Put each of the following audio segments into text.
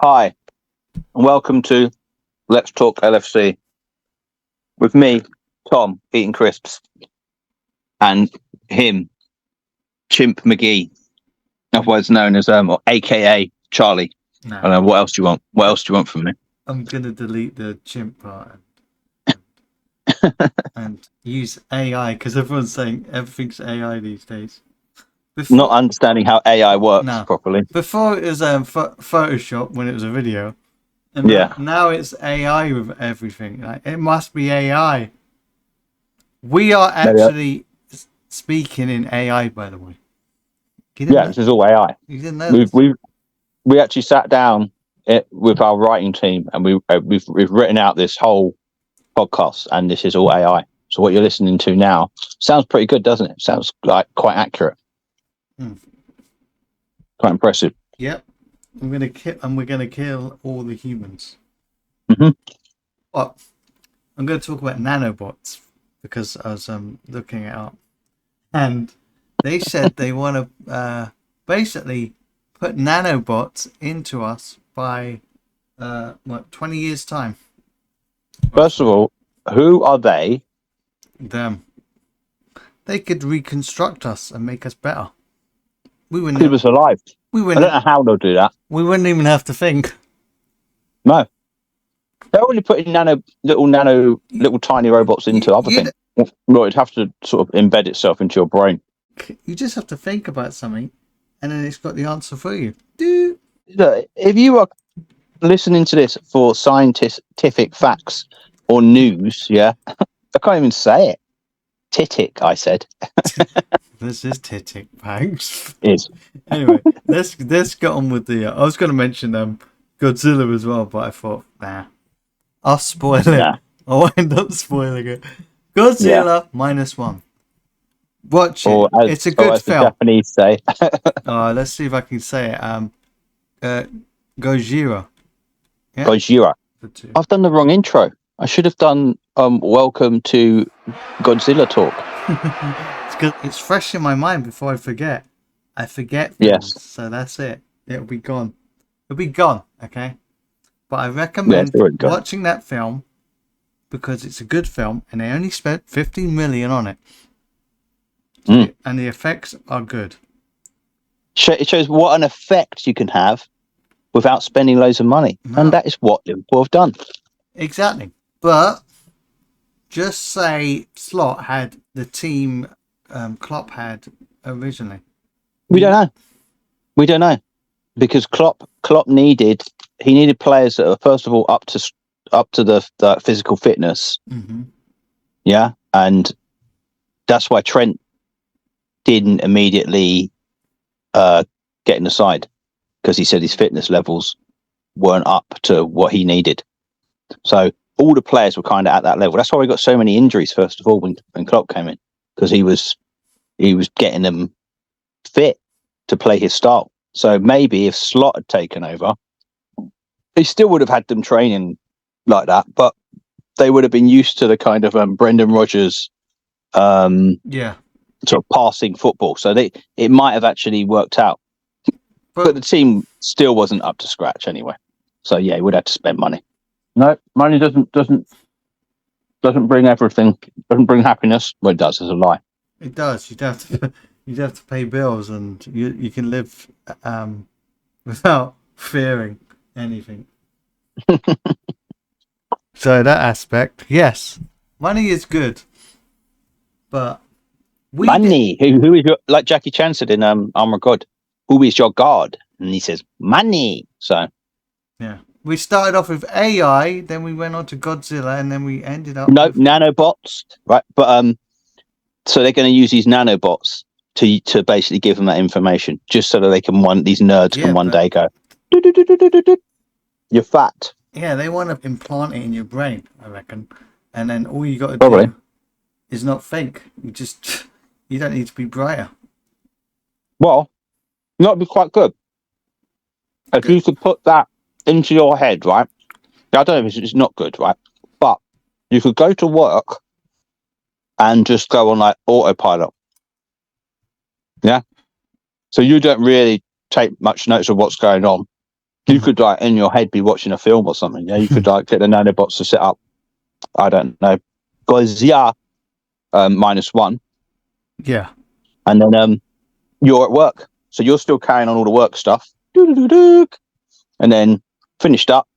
Hi, and welcome to Let's Talk LFC with me, Tom, eating crisps, and him, Chimp McGee, otherwise known as or AKA Charlie. No, I don't know, what else do you want? What else do you want from me? I'm gonna delete the chimp part and use AI because everyone's saying everything's AI these days. Not understanding how AI works properly. Before it was Photoshop when it was a video, and Yeah. now it's AI with everything. Like, it must be AI. We are actually speaking in AI, by the way. This is all AI. You didn't know We actually sat down with our writing team, and we've written out this whole podcast, and this is all AI. So what you're listening to now sounds pretty good, doesn't it? Sounds like quite accurate. Quite impressive. Yep. We're gonna kill all the humans. Mm-hmm. Well, I'm gonna talk about nanobots because I was looking it up, and they said they want to basically put nanobots into us by 20 years time. First of all, who are they? Them. They could reconstruct us and make us better. We wouldn't Keep us alive. I don't know how they'll do that. We wouldn't even have to think. No. They're only putting little tiny robots into other things. Well, it'd have to sort of embed itself into your brain. You just have to think about something, and then it's got the answer for you. Dude. Look, if you are listening to this for scientific facts or news, I can't even say it. Titic, I said. This is Titic, thanks. Is. Anyway, let's get on with the. I was going to mention Godzilla as well, but I thought, I'll spoil it. I'll end up spoiling it. Godzilla -1. Watch it. It's a good film. The Japanese say. Let's see if I can say it. Gojira. Yeah? Gojira. I've done the wrong intro. I should have done welcome to Godzilla talk. It's fresh in my mind before I forget. I forget things, so that's it. It'll be gone. It'll be gone, okay? But I recommend watching that film because it's a good film and they only spent 15 million on it. And the effects are good. It shows what an effect you can have without spending loads of money. No. And that is what Liverpool have done. Exactly. But just say Slot had the team Klopp had originally. We don't know. Because Klopp needed players that are first of all up to the physical fitness. Mm-hmm. Yeah. And that's why Trent didn't immediately get in the side, because he said his fitness levels weren't up to what he needed. So all the players were kind of at that level. That's why we got so many injuries first of all when Klopp came in, because he was getting them fit to play his style. So maybe if Slot had taken over, he still would have had them training like that, but they would have been used to the kind of Brendan Rodgers sort of passing football. So it might have actually worked out. But the team still wasn't up to scratch anyway. So he would have to spend money. No, money doesn't bring everything. Doesn't bring happiness. Well, it does. It's a lie. It does. You'd have to pay bills, and you can live without fearing anything. So that aspect, yes, money is good, but money. Who is your, like Jackie Chan said in Armor God? Who is your god? And he says money. So we started off with AI, then we went on to Godzilla, and then we ended up with nanobots, right? But so they're going to use these nanobots to basically give them that information, just so that they can these nerds can one day go, you're fat. Yeah, they want to implant it in your brain, I reckon, and then all you got to do is not think. You don't need to be brighter. Well, that'd be quite good. If you could put that into your head, right? I don't know if it's not good, right? But you could go to work and just go on like autopilot. Yeah. So you don't really take much notice of what's going on. You could like in your head be watching a film or something. Yeah, you could like get the nanobots to set up. I don't know, Godzilla -1, Yeah. and then you're at work, so you're still carrying on all the work stuff, and then finished up,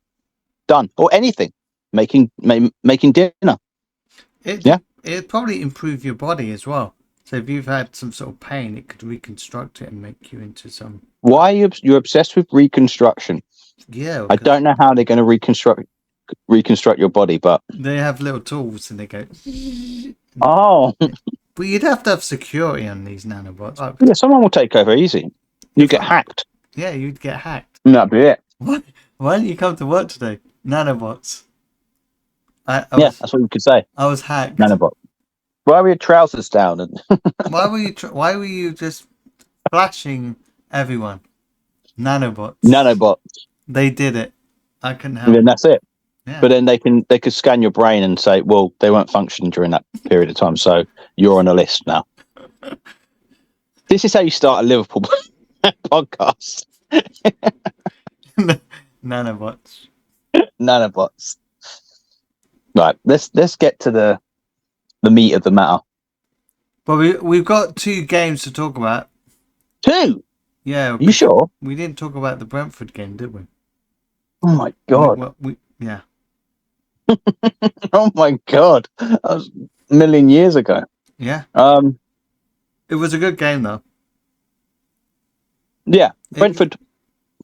done, or anything, making dinner. It'd probably improve your body as well. So if you've had some sort of pain, it could reconstruct it and make you into some. Why you're obsessed with reconstruction? Yeah. I don't know how they're going to reconstruct your body, but they have little tools and they go. Oh, But you'd have to have security on these nanobots. yeah, someone will take over easy. You get hacked. Yeah, you'd get hacked. And that'd be it. What? Why didn't you come to work today? Nanobots. That's what you could say. I was hacked. Nanobot. Why were your trousers down? And why were you just flashing everyone? Nanobots. Nanobots. They did it. I couldn't help. And then that's it. Yeah. But then they could scan your brain and say, well, they weren't functioning during that period of time, so you're on a list now. This is how you start a Liverpool podcast. Nanobots. Nanobots. Right, let's get to the meat of the matter. But we've got 2 games to talk about. 2? Yeah. You sure? We didn't talk about the Brentford game, did we? Oh my god. Yeah. Oh my god. That was a million years ago. Yeah. It was a good game though. Yeah. Brentford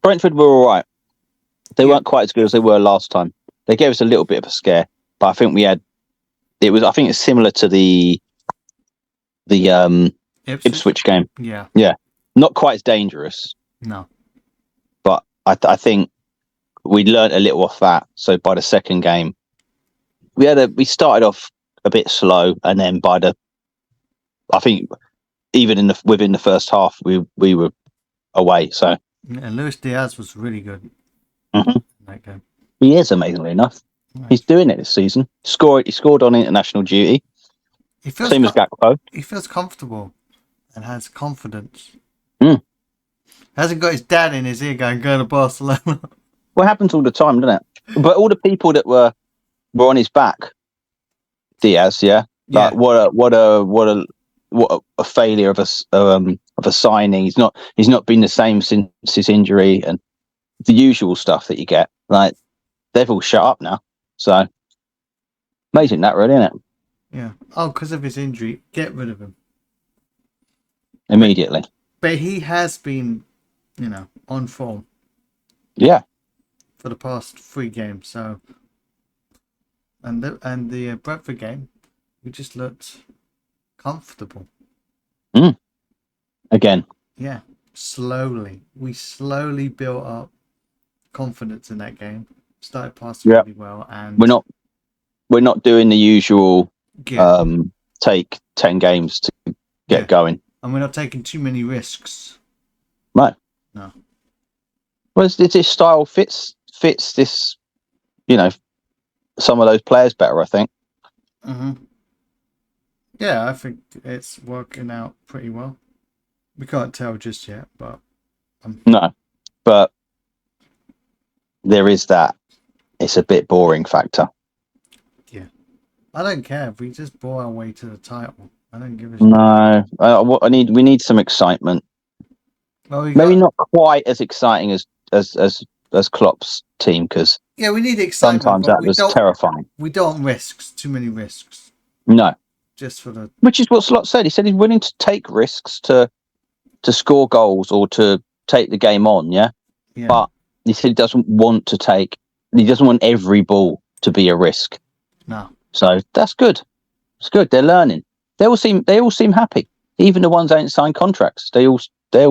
were all right. They weren't quite as good as they were last time. They gave us a little bit of a scare, but I think I think it's similar to the Ipswich game. Yeah. Yeah. Not quite as dangerous. No. But I think we learnt a little off that. So by the second game, we started off a bit slow, and then I think even within the first half, we were away. So and Luis Diaz was really good in that game. He is, amazingly enough. Nice. He's doing it this season. He scored on international duty. Same as Gakpo. He feels comfortable and has confidence. Mm. Hasn't got his dad in his ear going to Barcelona. Well, it happens all the time, doesn't it? But all the people that were on his back, Diaz, yeah. Like what a failure of a signing. He's not been the same since his injury, and the usual stuff that you get. Like they've all shut up now. So amazing that, really, isn't it? Yeah. Oh, because of his injury, get rid of him immediately. But he has been, on form. Yeah. For the past 3 games, so and the Brentford game, we just looked comfortable. Again. Yeah. We slowly built up confidence in that game. Started passing really well, and we're not doing the usual take 10 games to get going, and we're not taking too many risks. No. Well, this style fits this, some of those players better, I think. Yeah, I think it's working out pretty well. We can't tell just yet, but no, but there is that. It's a bit boring factor. Yeah, I don't care if we just bore our way to the title. I don't give a shit. No, we need some excitement. Well, maybe not quite as exciting as Klopp's team, because we need excitement. Sometimes that was terrifying. We don't want risks, too many risks. No, just for the. Which is what Slot said. He said he's willing to take risks to score goals or to take the game on. Yeah, but he said he doesn't want every ball to be a risk. No. So that's good. It's good. They're learning. They all seem happy. Even the ones that ain't signed contracts, they all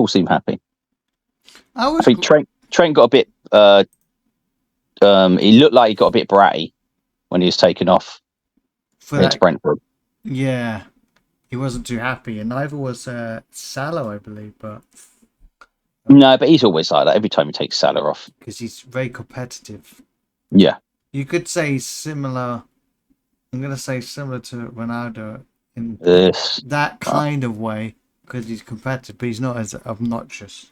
seem happy. I think Trent got a bit. He looked like he got a bit bratty when he was taken off against Brentford. Yeah, he wasn't too happy, and neither was Salah, I believe. But no, but he's always like that. Every time he takes Salah off, because he's very competitive. Yeah, you could say similar. I'm going to say similar to Ronaldo in that kind of way, because he's competitive, but he's not as obnoxious.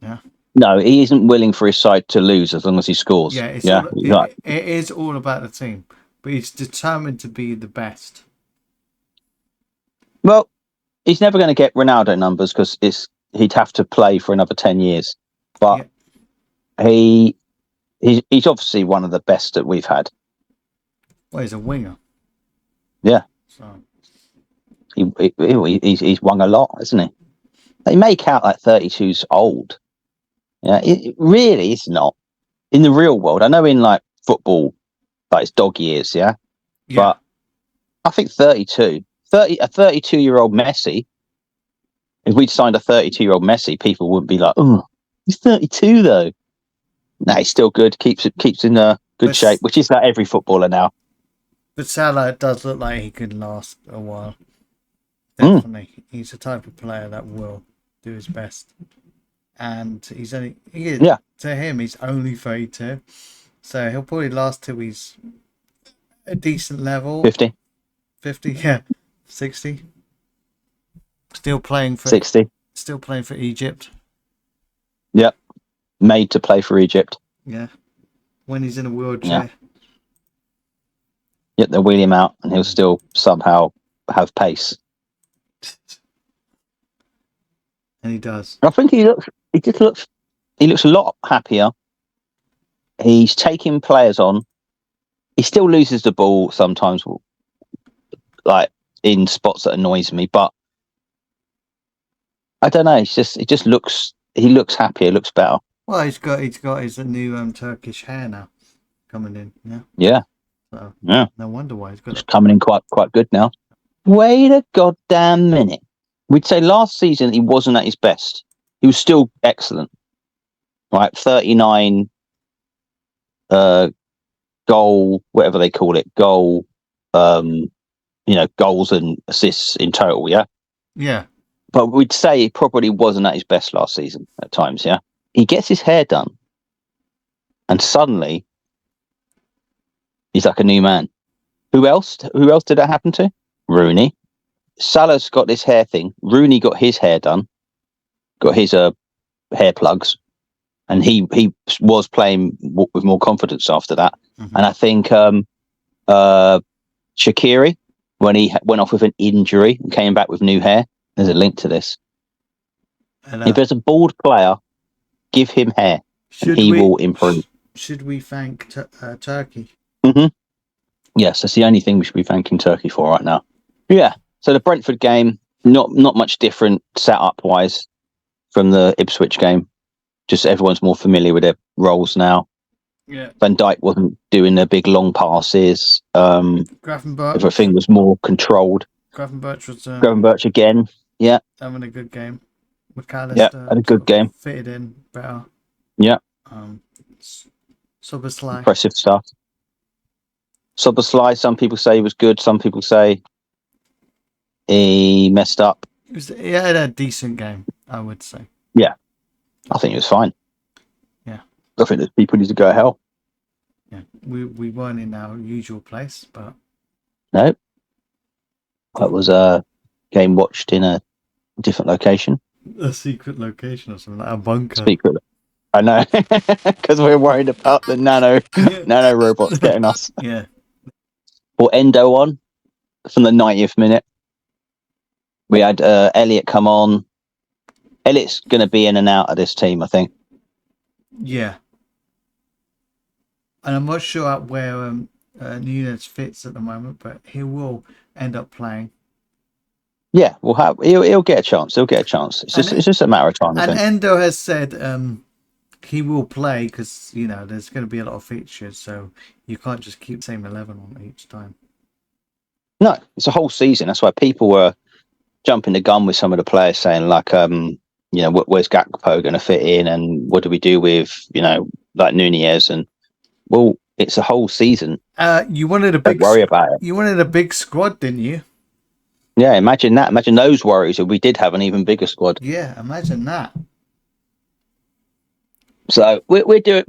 Yeah. No, he isn't willing for his side to lose as long as he scores. Yeah, it is all about the team, but he's determined to be the best. Well, he's never going to get Ronaldo numbers because he'd have to play for another 10 years. But he's obviously one of the best that we've had. Well, he's a winger. Yeah. So he's won a lot, isn't he? They make out like 32's old. Yeah, it really is not. In the real world, I know in like football, like it's dog years, yeah? But I think a 32-year-old Messi, if we'd signed a 32-year-old Messi, people wouldn't be like, oh, he's 32 though. No, he's still good. Keeps in good shape, which is like every footballer now. But Salah does look like he could last a while. Definitely. He's the type of player that will do his best. And to him, he's only 32. So he'll probably last till he's a decent level. 50, yeah. 60. Still playing for 60. Still playing for Egypt. Yep. Made to play for Egypt. Yeah. When he's in a wheelchair. Yep, they'll wheel him out and he'll still somehow have pace. And he does. I think he looks a lot happier. He's taking players on. He still loses the ball sometimes, like in spots that annoys me, but I don't know. He looks happier, looks better. Well, he's got his new Turkish hair now coming in. Yeah. Yeah. So, yeah. No wonder why he's got it's coming in quite good now. Wait a goddamn minute. We'd say last season he wasn't at his best. He was still excellent. Right, 39 goal, whatever they call it, goals and assists in total, yeah? Yeah. But we'd say he probably wasn't at his best last season at times, yeah? He gets his hair done and suddenly he's like a new man. Who else did that happen to? Rooney. Salah's got this hair thing. Rooney got his hair done, got his hair plugs, and he was playing with more confidence after that. Mm-hmm. And I think Shaqiri, when he went off with an injury and came back with new hair, there's a link to this. If there's a bald player, give him hair, and he will improve. Should we thank Turkey? Mm-hmm. Yes, that's the only thing we should be thanking Turkey for right now. Yeah. So the Brentford game, not much different setup wise from the Ipswich game. Just everyone's more familiar with their roles now. Yeah. Van Dijk wasn't doing the big long passes. Gravenberch. Everything was more controlled. Gravenberch was Gravenberch again. Yeah. Having a good game. McAllister. Yeah, had a good game. Fitted in better. Yeah. Szoboszlai. Impressive stuff. Szoboszlai, some people say he was good. Some people say he messed up. He had a decent game, I would say. Yeah. I think it was fine. Yeah. I think there's people need to go to hell. Yeah. We weren't in our usual place, but... No. That was a game watched in a different location. A secret location or something, like a bunker. Secret. I know. Because we're worried about the nano robots getting us. Yeah. Or Endo on from the 90th minute. We had Elliot come on. Elliot's going to be in and out of this team, I think. Yeah. And I'm not sure where Nunes fits at the moment, but he will end up playing. Yeah, he'll get a chance. He'll get a chance. It's just a matter of time. And Endo has said he will play because there's going to be a lot of features, so you can't just keep the same 11 on each time. No, it's a whole season. That's why people were jumping the gun with some of the players, saying like, where's Gakpo going to fit in, and what do we do with like Nunez? And well, it's a whole season. You wanted a big. Don't worry about it. You wanted a big squad, didn't you? Yeah, imagine that. Imagine those worries if we did have an even bigger squad. Yeah, imagine that. So we're doing.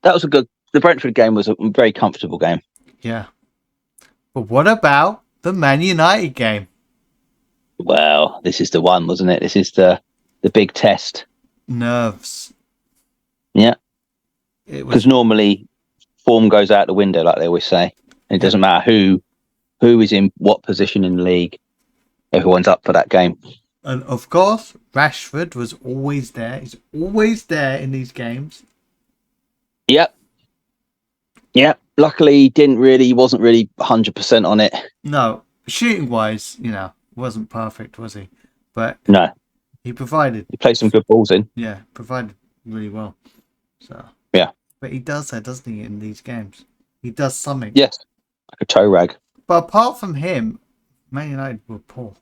That was the Brentford game was a very comfortable game. Yeah. But what about the Man United game? Well, this is the one, wasn't it? This is the big test. Nerves. Yeah. Because normally form goes out the window, like they always say. It doesn't matter who is in what position in the league. Everyone's up for that game. And of course, Rashford was always there. He's always there in these games. Yep. Luckily, he wasn't really 100% on it. No, shooting wise, wasn't perfect, was he? But no, he provided. He played some good balls in. Yeah, provided really well. So yeah, but he does that, doesn't he? In these games, he does something. Yes, like a toe rag. But apart from him, Man United were poor.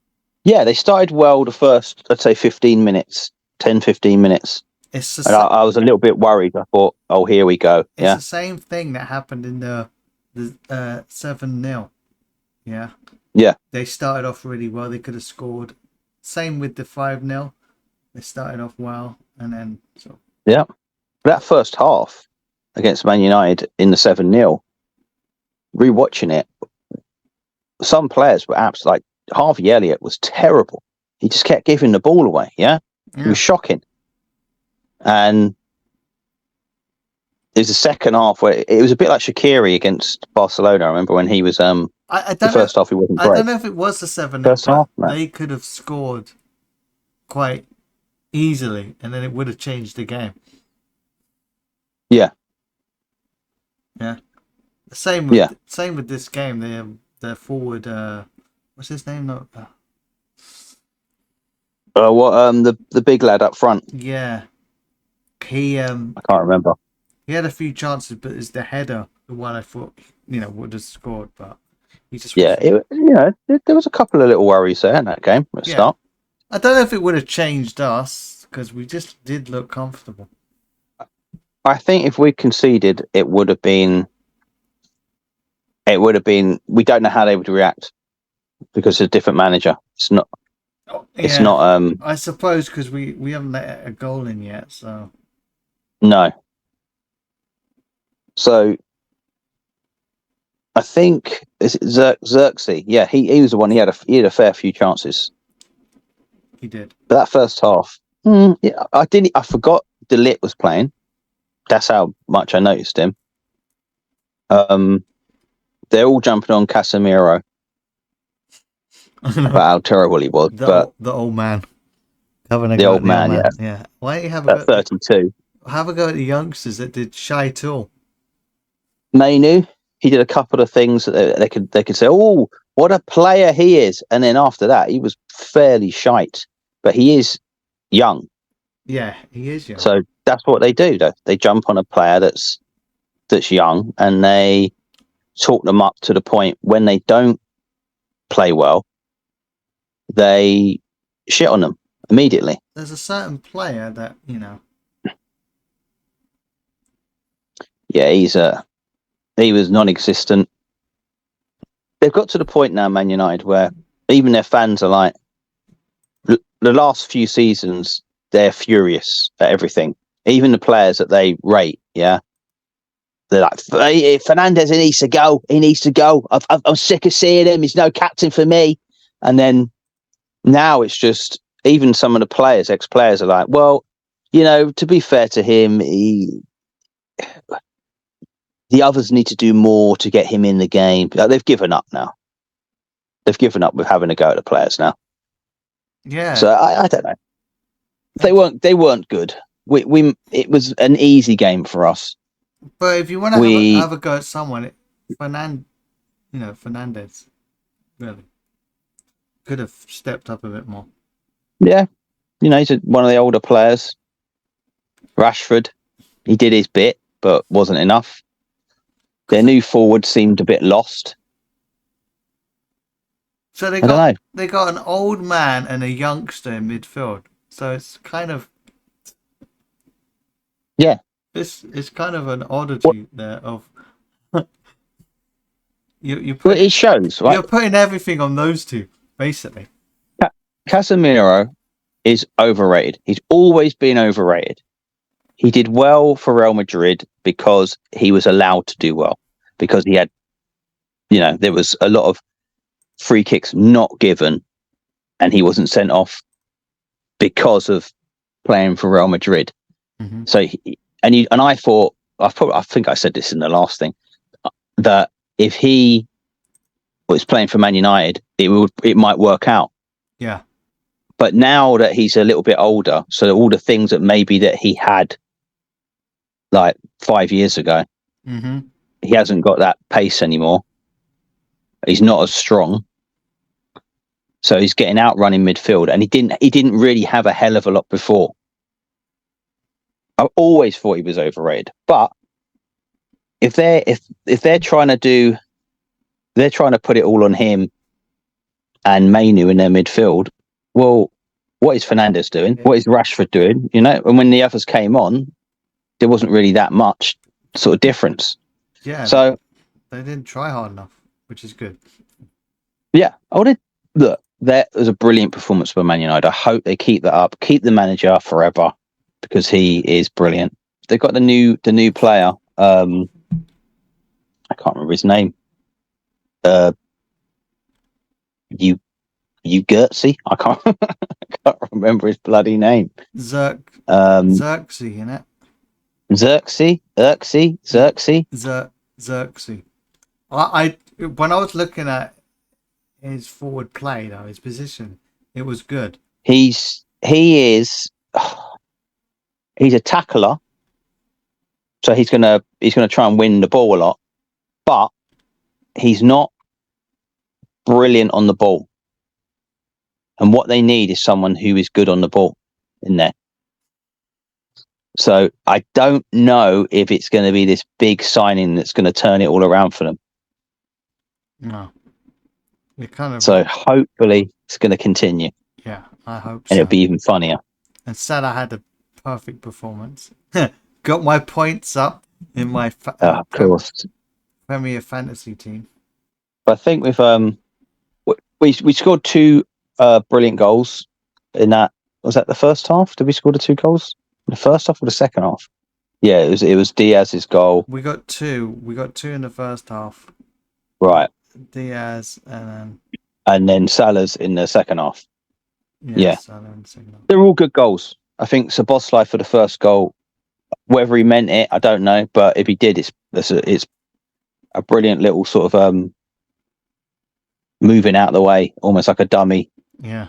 Yeah, they started well the first, I'd say, 15 minutes, 10, 15 minutes. And I was a little bit worried. I thought, oh, here we go. It's the same thing that happened in the 7-0. Yeah. Yeah. They started off really well. They could have scored. Same with the 5-0. They started off well, and then Yeah. That first half against Man United in the 7-0, rewatching it, some players were absolutely, like Harvey Elliott was terrible. He just kept giving the ball away. Yeah. It was shocking. And there's a second half where it was a bit like Shaqiri against Barcelona. I remember when he was the first half he wasn't great. I don't know if it was the 7-0, but they could have scored quite easily, and then it would have changed the game. Yeah. Yeah. Same with this game. The forward, what's his name? No. The big lad up front. Yeah. He I can't remember. He had a few chances, but it's the header, the one I thought would have scored, but he just there was a couple of little worries there in that game at the start. I don't know if it would have changed us because we just did look comfortable. I think if we conceded, it would have been. We don't know how they would react because it's a different manager. It's not. It's not. I suppose because we haven't let a goal in yet, so. No. So, I think Xerxes. Yeah, he was the one. He had a fair few chances. He did. But that first half, I forgot De Ligt was playing. That's how much I noticed him. They're all jumping on Casemiro about how terrible he was. The old man. The old man. Yeah. Why don't you have a go at 32? Have a go at the youngsters that did shy too. Mainu, he did a couple of things that they could say, oh, what a player he is, and then after that he was fairly shite. But he is young. Yeah, he is young. So that's what they do. They jump on a player that's young, and they talk them up to the point when they don't play well, they shit on them immediately. There's a certain player that Yeah, he was non-existent. They've got to the point now, Man United, where even their fans are like, the last few seasons, they're furious at everything. Even the players that they rate, yeah, they're like, Fernandes, he needs to go. He needs to go. I'm sick of seeing him. He's no captain for me. And then now it's just, even some of the players, ex-players are like, well, to be fair to him, the others need to do more to get him in the game. They've given up now. They've given up with having a go at the players now. Yeah. So I don't know. They weren't good. It was an easy game for us. But if you want to have a go at someone, Fernandes really could have stepped up a bit more. Yeah, he's one of the older players. Rashford, he did his bit, but wasn't enough. Their new forward seemed a bit lost. So they got an old man and a youngster in midfield. So it's kind of it's kind of an oddity there of it shows, right? You're putting everything on those two, basically. Casemiro is overrated. He's always been overrated. He did well for Real Madrid because he was allowed to do well, because he had, there was a lot of free kicks not given, and he wasn't sent off because of playing for Real Madrid. Mm-hmm. So and I thought I think I said this in the last thing, that if he was playing for Man United, it might work out. Yeah. But now that he's a little bit older, so all the things that maybe that he had like 5 years ago, he hasn't got that pace anymore. He's not as strong. So he's getting outrun in midfield, and he didn't really have a hell of a lot before. I always thought he was overrated, but if they're trying to put it all on him and Mainu in their midfield, well, what is Fernandes doing? What is Rashford doing? You know, and when the others came on, there wasn't really that much sort of difference. Yeah. So they didn't try hard enough, which is good. Yeah. Look, that was a brilliant performance by Man United. I hope they keep that up. Keep the manager forever, because he is brilliant. They've got the new player. I can't remember his name. Gertzy. I can't remember his bloody name. Xerxes, innit? Xerxes. I when I was looking at his forward play, though, his position, it was good. He is he's a tackler, so he's gonna try and win the ball a lot, but he's not brilliant on the ball. And what they need is someone who is good on the ball in there. So I don't know if it's going to be this big signing that's going to turn it all around for them. No. So hopefully it's going to continue. Yeah, I hope so. And it'll be even funnier. And Salah had a perfect performance. Got my points up in my of course. Premier Fantasy team. But I think we scored 2 brilliant goals in that. Was that the first half? Did we score the 2 goals in the first half or the second half? Yeah, it was Diaz's goal. We got 2. We got 2 in the first half. Right. Diaz and then Salah's in the second half. Yeah. Salah in the second half. They're all good goals. I think Szoboszlai for the first goal, whether he meant it, I don't know. But if he did, it's a brilliant little sort of moving out of the way, almost like a dummy. Yeah.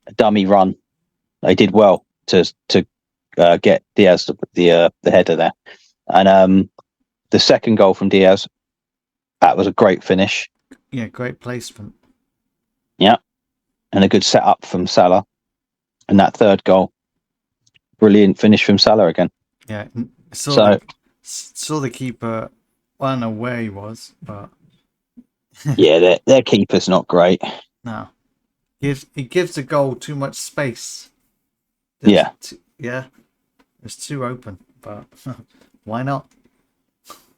A dummy run. They did well to get Diaz the header there, and the second goal from Diaz, that was a great finish. Yeah, great placement. Yeah, and a good setup from Salah, and that third goal, brilliant finish from Salah again. Yeah, saw the keeper. I don't know where he was, but yeah, their keeper's not great. No, he gives the goal too much space. It's too open, but why not?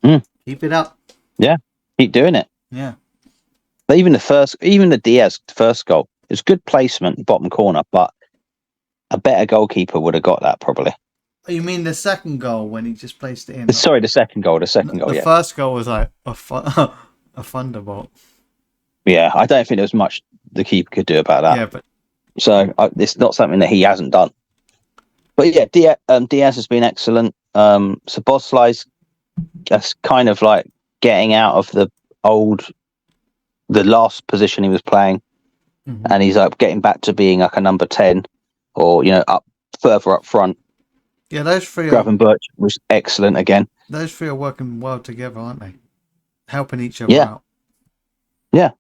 Keep it up. Yeah, keep doing it. Yeah. But even the Diaz first goal, it was good placement, bottom corner, but a better goalkeeper would have got that probably. Oh, you mean the second goal when he just placed it in? Sorry, the second goal. The first goal was like a thunderbolt. Yeah, I don't think there was much the keeper could do about that. Yeah, but so it's not something that he hasn't done. But yeah, Diaz has been excellent. Szoboszlai's just kind of like getting out of the last position he was playing, and he's like getting back to being like a number 10, or up further up front. Yeah, those 3 Gravenberch was excellent again. Those 3 are working well together, aren't they? Helping each other out. Yeah.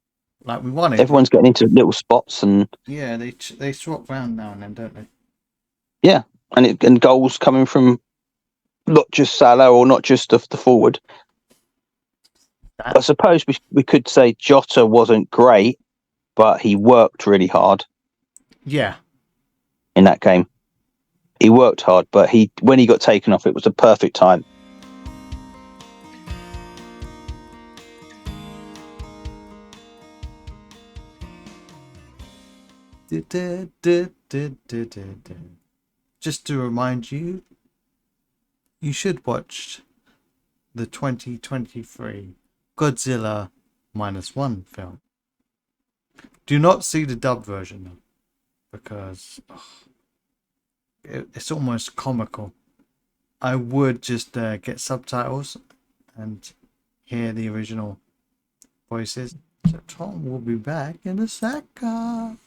Like we wanted. Everyone's getting into little spots, and yeah, they swap round now and then, don't they? Yeah, and goals coming from not just Salah or not just the forward. I suppose we could say Jota wasn't great, but he worked really hard. Yeah. In that game, he worked hard, but when he got taken off, it was a perfect time. Just to remind you, you should watch the 2023 Godzilla -1 film. Do not see the dub version though, because it's almost comical. I would just get subtitles and hear the original voices. So Tom will be back in a second.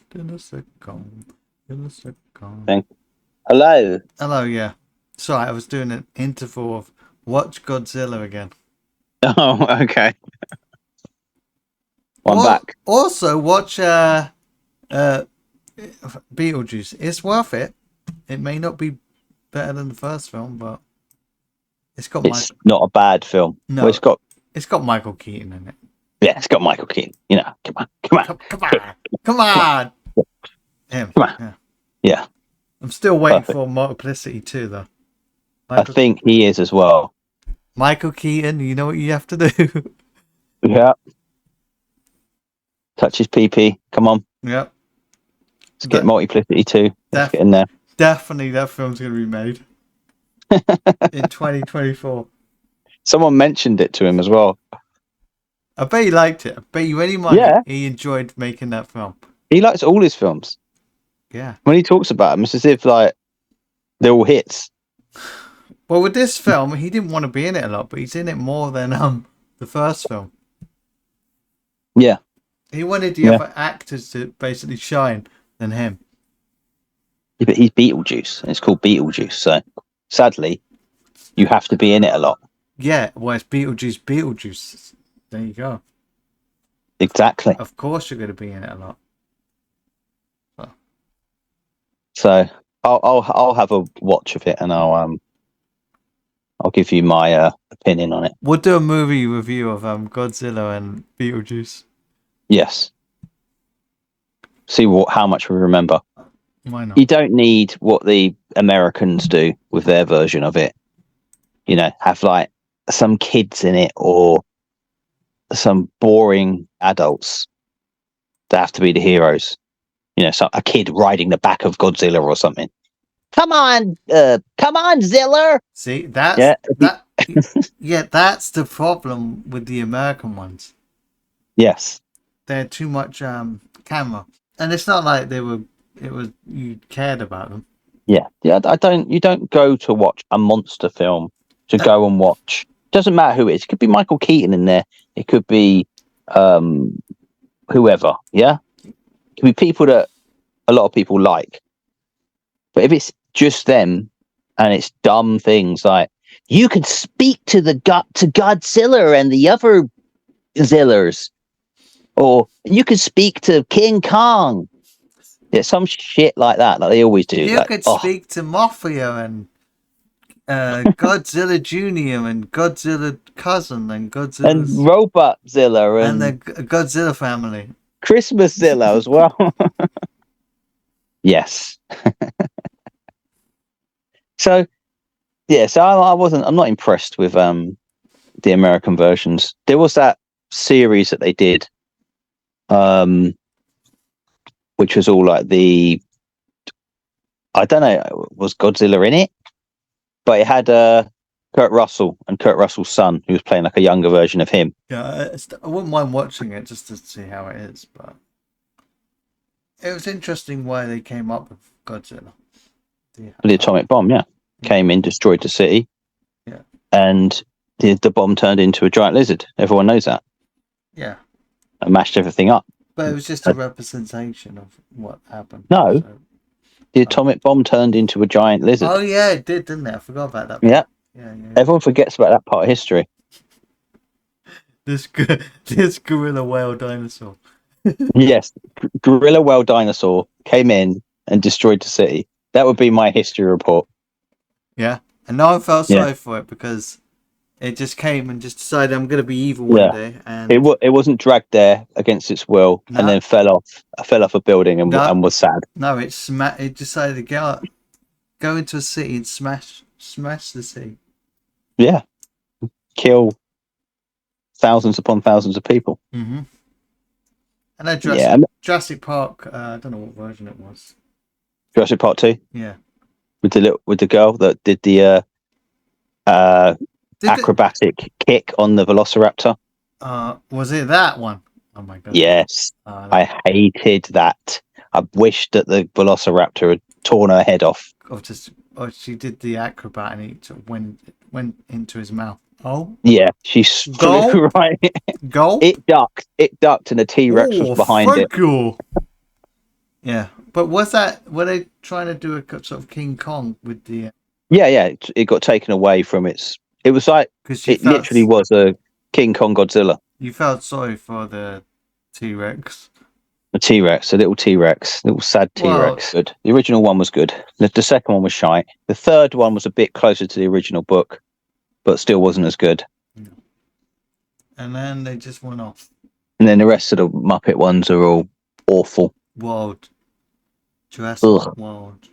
Hello. Hello, yeah. Sorry, I was doing an interval of watch Godzilla again. Oh, okay. I'm back. Also, watch Beetlejuice. It's worth it. It may not be better than the first film, but it's not a bad film. No, well, it's got Michael Keaton in it. Yeah, it's got Michael Keaton. You know, come on. Come on. Him. Come on. Yeah. I'm still waiting for Multiplicity 2, though. I think he is as well. Michael Keaton, you know what you have to do. Yeah. Touch his pee-pee. Come on. Yep. Let's get Multiplicity 2. Let's get in there. Definitely that film's going to be made. In 2024. Someone mentioned it to him as well. I bet he liked it. I bet you any money he enjoyed making that film. He likes all his films. Yeah. When he talks about them, it's as if like they're all hits. Well, with this film, he didn't want to be in it a lot, but he's in it more than the first film. Yeah. He wanted the other actors to basically shine than him. Yeah, but he's Beetlejuice, and it's called Beetlejuice. So, sadly, you have to be in it a lot. Yeah, well, it's Beetlejuice. There you go. Exactly. Of course, you're going to be in it a lot. So I'll have a watch of it, and I'll give you my opinion on it. We'll do a movie review of Godzilla and Beetlejuice. Yes. See how much we remember. Why not? You don't need what the Americans do with their version of it. You know, have like some kids in it or some boring adults that have to be the heroes. You know, a kid riding the back of Godzilla or something. Come on, Zilla. See, that's that's the problem with the American ones. Yes, they're too much camera, and it's not like you cared about them. Yeah. You don't go to watch a monster film to go and watch. Doesn't matter who it is. It could be Michael Keaton in there. It could be whoever. Yeah. It could be people that a lot of people like. But if it's just them and it's dumb things like you could speak to to Godzilla and the other Zillers, or you could speak to King Kong. Yeah, some shit like that, like they always do. You could speak to Mafia and Godzilla Junior and Godzilla Cousin and Godzilla and Robotzilla and the Godzilla family. Christmaszilla as well. Yes. So I'm not impressed with the American versions. There was that series that they did, which was all like I don't know, was Godzilla in it? But it had Kurt Russell and Kurt Russell's son, who was playing like a younger version of him. Yeah, I wouldn't mind watching it just to see how it is, but it was interesting why they came up with Godzilla. The atomic bomb, came in, destroyed the city, and the bomb turned into a giant lizard. Everyone knows that. Yeah, and mashed everything up. But it was just a representation of what happened. No, so, the atomic bomb turned into a giant lizard. Oh yeah, it did, didn't it? I forgot about that. Yeah. Everyone forgets about that part of history. This gorilla whale dinosaur. Yes, gorilla whale dinosaur came in and destroyed the city. That would be my history report. Yeah, and no one felt sorry for it because it just came and just decided I'm going to be evil one day. And it wasn't dragged there against its will and then fell off a building and was sad. No, it decided to go into a city and smash the city. Yeah, kill thousands upon thousands of people. Mm-hmm. And then Jurassic Park. I don't know what version it was. Jurassic Park 2. Yeah, with the girl that did the acrobatic kick on the Velociraptor. Was it that one? Oh my god. Yes, I hated that. I wished that the Velociraptor had torn her head off. Or she did the acrobat and it sort of went into his mouth. Oh, Yeah, she flew right. Go. It ducked, and a T-Rex was behind it. Cool. Yeah, but were they trying to do a sort of King Kong with the? Yeah, it got taken away from its. It was like literally was a King Kong Godzilla. You felt sorry for the T-Rex. A T-Rex, a little T-Rex, little sad T-Rex. Good. The original one was good. The second one was shite. The third one was a bit closer to the original book, but still wasn't as good. And then they just went off. And then the rest of the Muppet ones are all awful. Jurassic World.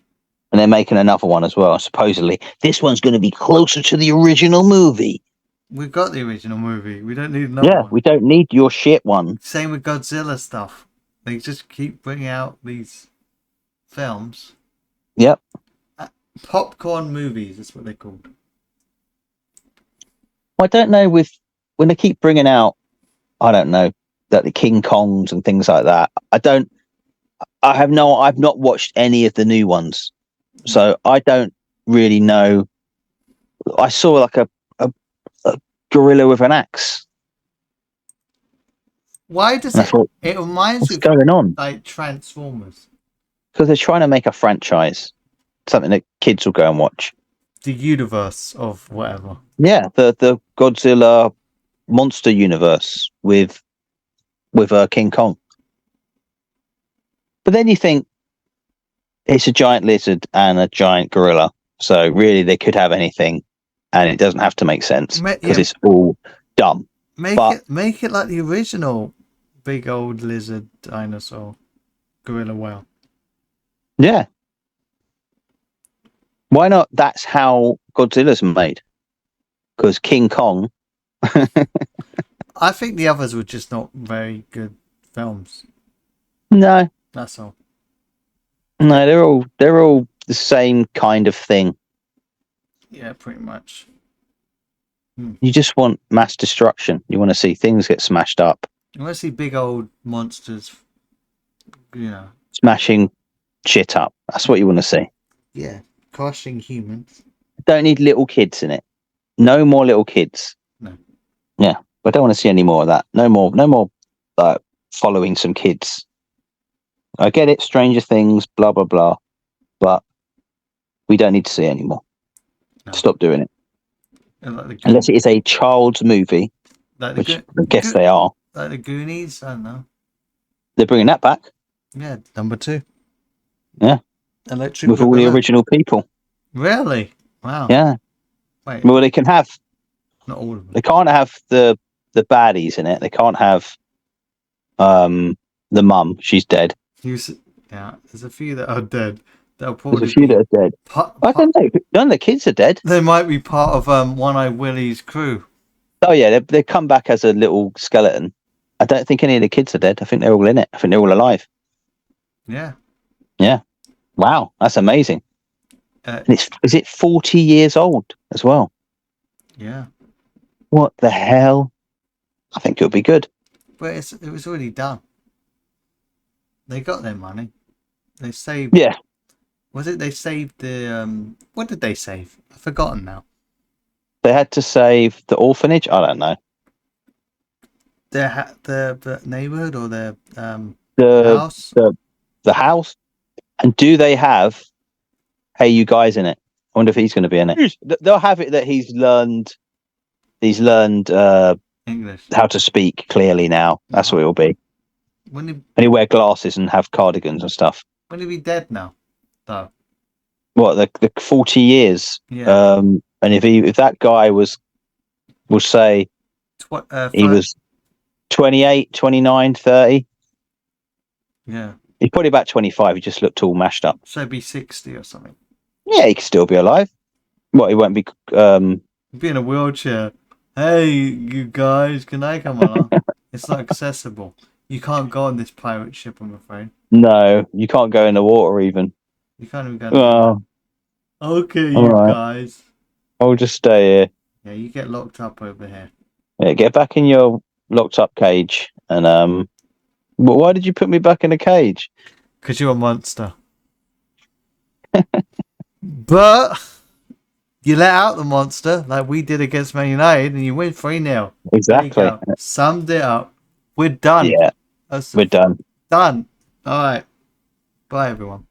And they're making another one as well, supposedly. This one's going to be closer to the original movie. We've got the original movie. We don't need another one. Yeah, we don't need your shit one. Same with Godzilla stuff. They just keep bringing out these films. Yep. Popcorn movies, that's what they're called. Well, I don't know when they keep bringing out, I don't know, that the King Kongs and things like that. I've not watched any of the new ones. So I don't really know. I saw like a gorilla with an axe. Why does it reminds me of going on? Like Transformers? Because they're trying to make a franchise, something that kids will go and watch. The universe of whatever. Yeah, the Godzilla monster universe with King Kong. But then you think it's a giant lizard and a giant gorilla, so really they could have anything, and it doesn't have to make sense because it's all dumb. Make it like the original big old lizard dinosaur gorilla whale. Yeah. Why not? That's how Godzilla's made. Because King Kong. I think the others were just not very good films. No. That's all. No, they're all the same kind of thing. Yeah, pretty much. You just want mass destruction. You want to see things get smashed up. You want to see big old monsters, smashing shit up. That's what you want to see. Yeah, crushing humans. Don't need little kids in it. No more little kids. No. Yeah, I don't want to see any more of that. No more following some kids. I get it, Stranger Things, blah blah blah, but we don't need to see any more. No. Stop doing it. Unless it is a child's movie, which I guess they are. Like the Goonies, I don't know. They're bringing that back. Yeah, number 2. Yeah. With all the original people. Really? Wow. Yeah. Wait. Well, they can have. Not all of them. They can't have the baddies in it. They can't have the mum. She's dead. Yeah, there's a few that are dead. There's a few that are dead. I don't know. None of the kids are dead. They might be part of One-Eyed Willie's crew. Oh yeah, they come back as a little skeleton. I don't think any of the kids are dead. I think they're all in it. I think they're all alive. Yeah. Yeah. Wow, that's amazing. Is it 40 years old as well? Yeah. What the hell? I think it'll be good. But it was already done. They got their money. They saved. Yeah. Was it they saved the what did they save? I've forgotten now. They had to save the orphanage? I don't know. The neighborhood or the house? The house? And do they have Hey You Guys in it? I wonder if he's going to be in it. They'll have it that he's learned English. How to speak clearly now. That's what it'll be. And he'll wear glasses and have cardigans and stuff. When he'll be dead now, though. What, the 40 years? Yeah. And if that guy was, we'll say he was 28, 29, 30. Yeah. He's probably about 25. He just looked all mashed up. So be 60 or something. Yeah, he could still be alive. What, he won't be... Be in a wheelchair. Hey, you guys, can I come along? It's not accessible. You can't go on this pirate ship, I'm afraid. No, you can't go in the water even. You can't even go. Okay, you guys. I'll just stay here. Yeah, you get locked up over here. Yeah, get back in your locked up cage. And why did you put me back in a cage? Because you're a monster. But you let out the monster like we did against Man United, and you win 3-0. Exactly. There you go. Summed it up. We're done. Yeah, we're done. Done. All right. Bye, everyone.